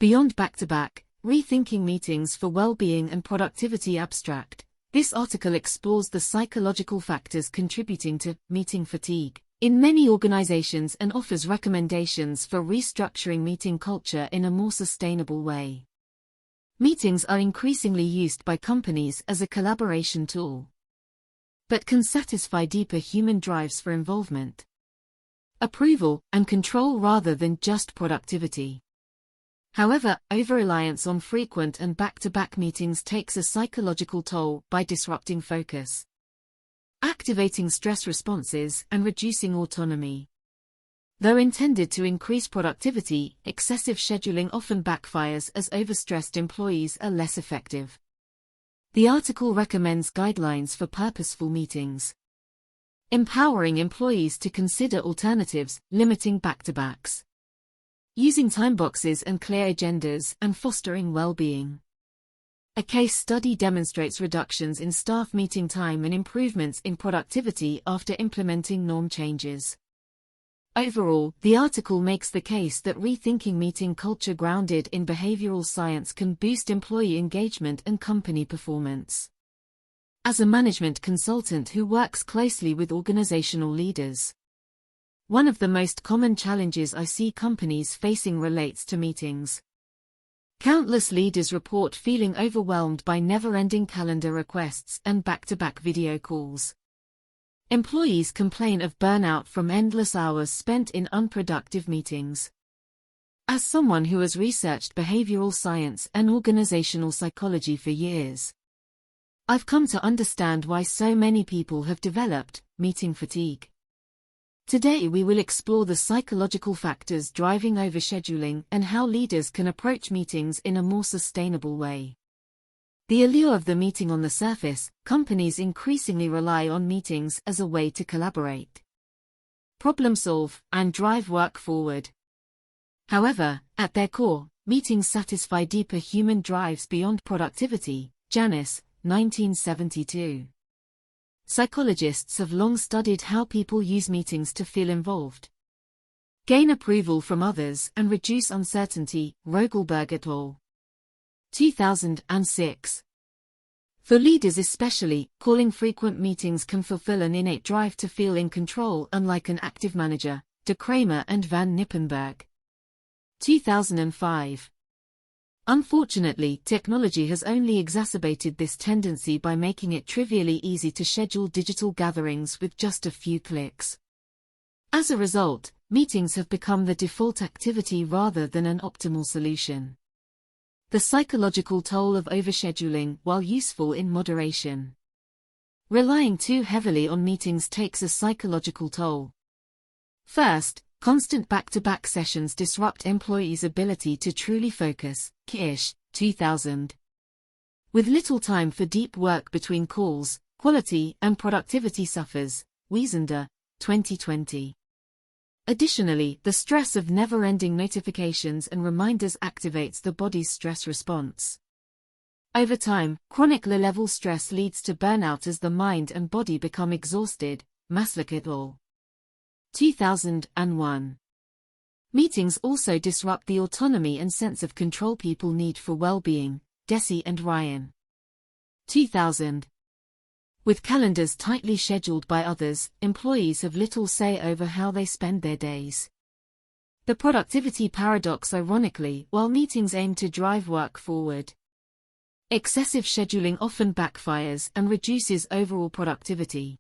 Beyond back-to-back, Rethinking Meetings for Well-Being and Productivity abstract. This article explores the psychological factors contributing to meeting fatigue in many organizations and offers recommendations for restructuring meeting culture in a more sustainable way. Meetings are increasingly used by companies as a collaboration tool, but can satisfy deeper human drives for involvement, approval, and control rather than just productivity. However, over-reliance on frequent and back-to-back meetings takes a psychological toll by disrupting focus, activating stress responses, and reducing autonomy. Though intended to increase productivity, excessive scheduling often backfires as overstressed employees are less effective. The article recommends guidelines for purposeful meetings, empowering employees to consider alternatives, limiting back-to-backs, using timeboxes and clear agendas, and fostering well-being. A case study demonstrates reductions in staff meeting time and improvements in productivity after implementing norm changes. Overall, the article makes the case that rethinking meeting culture grounded in behavioral science can boost employee engagement and company performance. As a management consultant who works closely with organizational leaders, one of the most common challenges I see companies facing relates to meetings. Countless leaders report feeling overwhelmed by never-ending calendar requests and back-to-back video calls. Employees complain of burnout from endless hours spent in unproductive meetings. As someone who has researched behavioral science and organizational psychology for years, I've come to understand why so many people have developed meeting fatigue. Today we will explore the psychological factors driving overscheduling and how leaders can approach meetings in a more sustainable way. The allure of the meeting. On the surface, companies increasingly rely on meetings as a way to collaborate, problem solve, and drive work forward. However, at their core, meetings satisfy deeper human drives beyond productivity. Janis, 1972. Psychologists have long studied how people use meetings to feel involved, gain approval from others, and reduce uncertainty. Rogelberg et al. 2006. For leaders especially, calling frequent meetings can fulfill an innate drive to feel in control, unlike an active manager. De Kramer and Van Nippenberg. 2005. Unfortunately, technology has only exacerbated this tendency by making it trivially easy to schedule digital gatherings with just a few clicks. As a result, meetings have become the default activity rather than an optimal solution. The psychological toll of overscheduling, while useful in moderation, relying too heavily on meetings takes a psychological toll. First, constant back-to-back sessions disrupt employees' ability to truly focus. Kirsch, 2000. With little time for deep work between calls, quality and productivity suffers. Wiesender, 2020. Additionally, the stress of never-ending notifications and reminders activates the body's stress response. Over time, chronic low-level stress leads to burnout as the mind and body become exhausted. Maslick et al. 2001. Meetings also disrupt the autonomy and sense of control people need for well-being. Deci and Ryan. 2000. With calendars tightly scheduled by others, employees have little say over how they spend their days. The productivity paradox. Ironically, while meetings aim to drive work forward, excessive scheduling often backfires and reduces overall productivity.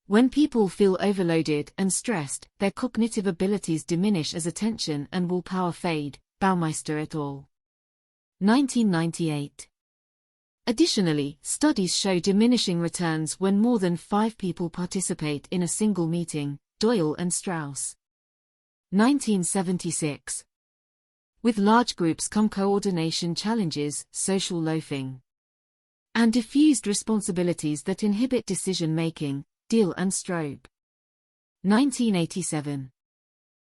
When people feel overloaded and stressed, their cognitive abilities diminish as attention and willpower fade. Baumeister et al. 1998. Additionally, studies show diminishing returns when more than 5 people participate in a single meeting. Doyle and Strauss. 1976. With large groups come coordination challenges, social loafing, and diffused responsibilities that inhibit decision-making. Deal and Strobe. 1987.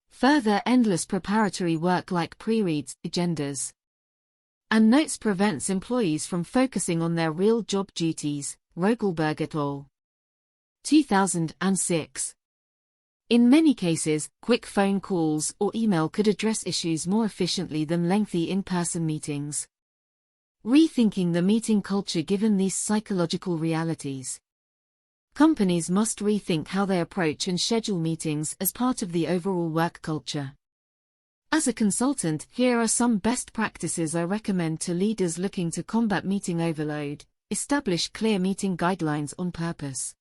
Further, endless preparatory work like pre-reads, agendas, and notes prevents employees from focusing on their real job duties. Rogelberg et al. 2006. In many cases, quick phone calls or email could address issues more efficiently than lengthy in-person meetings. Rethinking the meeting culture given these psychological realities. Companies must rethink how they approach and schedule meetings as part of the overall work culture. As a consultant, here are some best practices I recommend to leaders looking to combat meeting overload. Establish clear meeting guidelines on purpose,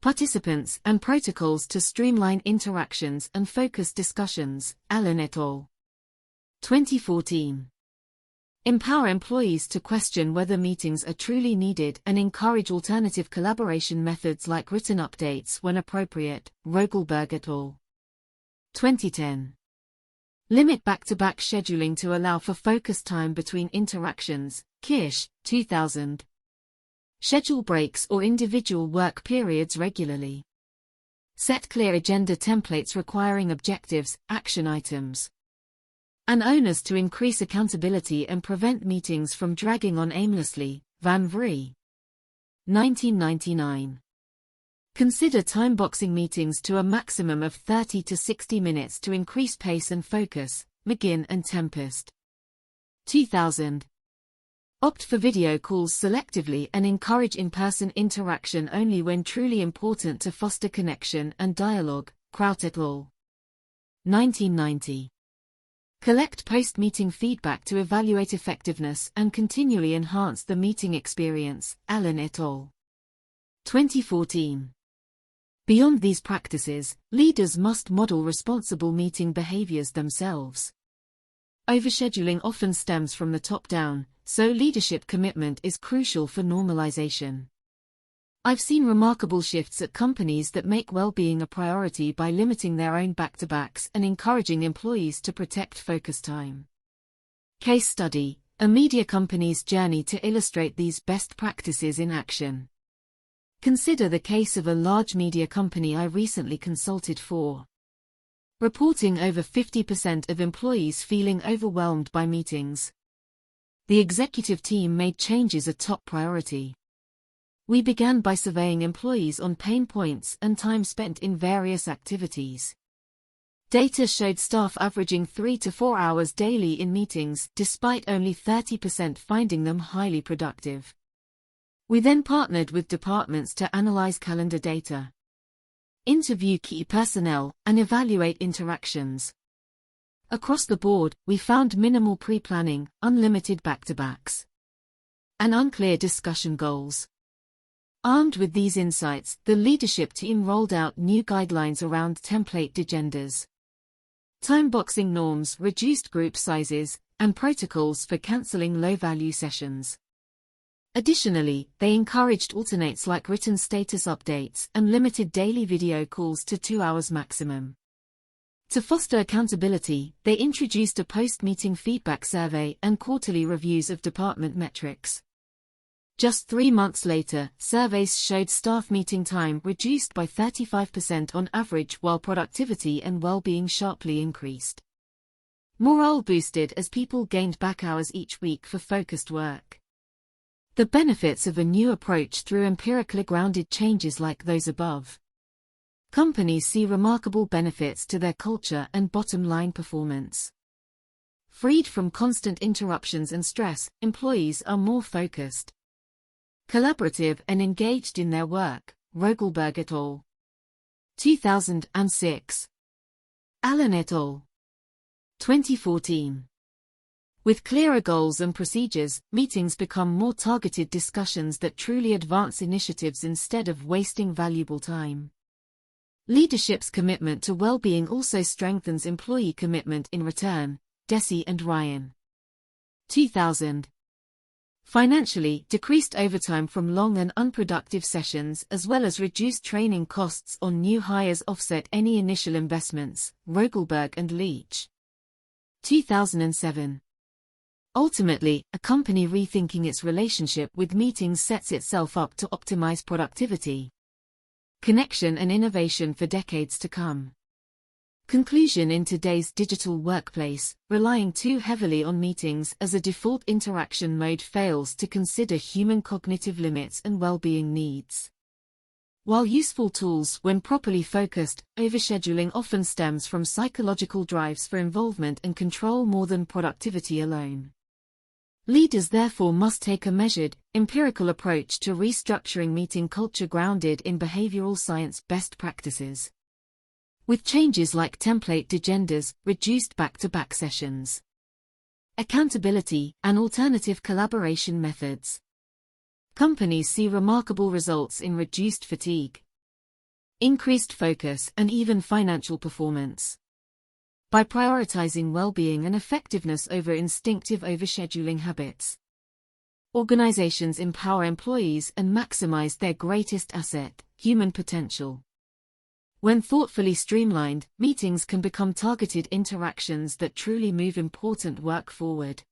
participants, and protocols to streamline interactions and focus discussions. Allen et al. 2014. Empower employees to question whether meetings are truly needed and encourage alternative collaboration methods like written updates when appropriate. Rogelberg et al. 2010. Limit back-to-back scheduling to allow for focus time between interactions. Kirsch, 2000. Schedule breaks or individual work periods regularly. Set clear agenda templates requiring objectives, action items, and owners to increase accountability and prevent meetings from dragging on aimlessly. Van Vree, 1999. Consider timeboxing meetings to a maximum of 30 to 60 minutes to increase pace and focus. McGinn and Tempest, 2000. Opt for video calls selectively and encourage in-person interaction only when truly important to foster connection and dialogue. Kraut et al. 1990. Collect post-meeting feedback to evaluate effectiveness and continually enhance the meeting experience. Allen et al. 2014. Beyond these practices, leaders must model responsible meeting behaviors themselves. Overscheduling often stems from the top down, so leadership commitment is crucial for normalization. I've seen remarkable shifts at companies that make well-being a priority by limiting their own back-to-backs and encouraging employees to protect focus time. Case study: a media company's journey to illustrate these best practices in action. Consider the case of a large media company I recently consulted for. Reporting over 50% of employees feeling overwhelmed by meetings. The executive team made changes a top priority. We began by surveying employees on pain points and time spent in various activities. Data showed staff averaging 3 to 4 hours daily in meetings, despite only 30% finding them highly productive. We then partnered with departments to analyze calendar data, interview key personnel, and evaluate interactions. Across the board, we found minimal pre-planning, unlimited back-to-backs, and unclear discussion goals. Armed with these insights, the leadership team rolled out new guidelines around template agendas, timeboxing norms, reduced group sizes, and protocols for canceling low-value sessions. Additionally, they encouraged alternates like written status updates and limited daily video calls to 2 hours maximum. To foster accountability, they introduced a post-meeting feedback survey and quarterly reviews of department metrics. Just 3 months later, surveys showed staff meeting time reduced by 35% on average while productivity and well-being sharply increased. Morale boosted as people gained back hours each week for focused work. The benefits of a new approach through empirically grounded changes like those above. Companies see remarkable benefits to their culture and bottom-line performance. Freed from constant interruptions and stress, employees are more focused, collaborative, and engaged in their work. Rogelberg et al. 2006. Allen et al. 2014. With clearer goals and procedures, meetings become more targeted discussions that truly advance initiatives instead of wasting valuable time. Leadership's commitment to well-being also strengthens employee commitment in return. Deci and Ryan. 2000. Financially, decreased overtime from long and unproductive sessions as well as reduced training costs on new hires offset any initial investments. Rogelberg and Leach. 2007. Ultimately, a company rethinking its relationship with meetings sets itself up to optimize productivity, connection, and innovation for decades to come. Conclusion: in today's digital workplace, relying too heavily on meetings as a default interaction mode fails to consider human cognitive limits and well-being needs. While useful tools when properly focused, overscheduling often stems from psychological drives for involvement and control more than productivity alone. Leaders therefore must take a measured, empirical approach to restructuring meeting culture grounded in behavioral science best practices. With changes like template agendas, reduced back-to-back sessions, accountability, and alternative collaboration methods, companies see remarkable results in reduced fatigue, increased focus, and even financial performance. By prioritizing well-being and effectiveness over instinctive overscheduling habits, organizations empower employees and maximize their greatest asset, human potential. When thoughtfully streamlined, meetings can become targeted interactions that truly move important work forward.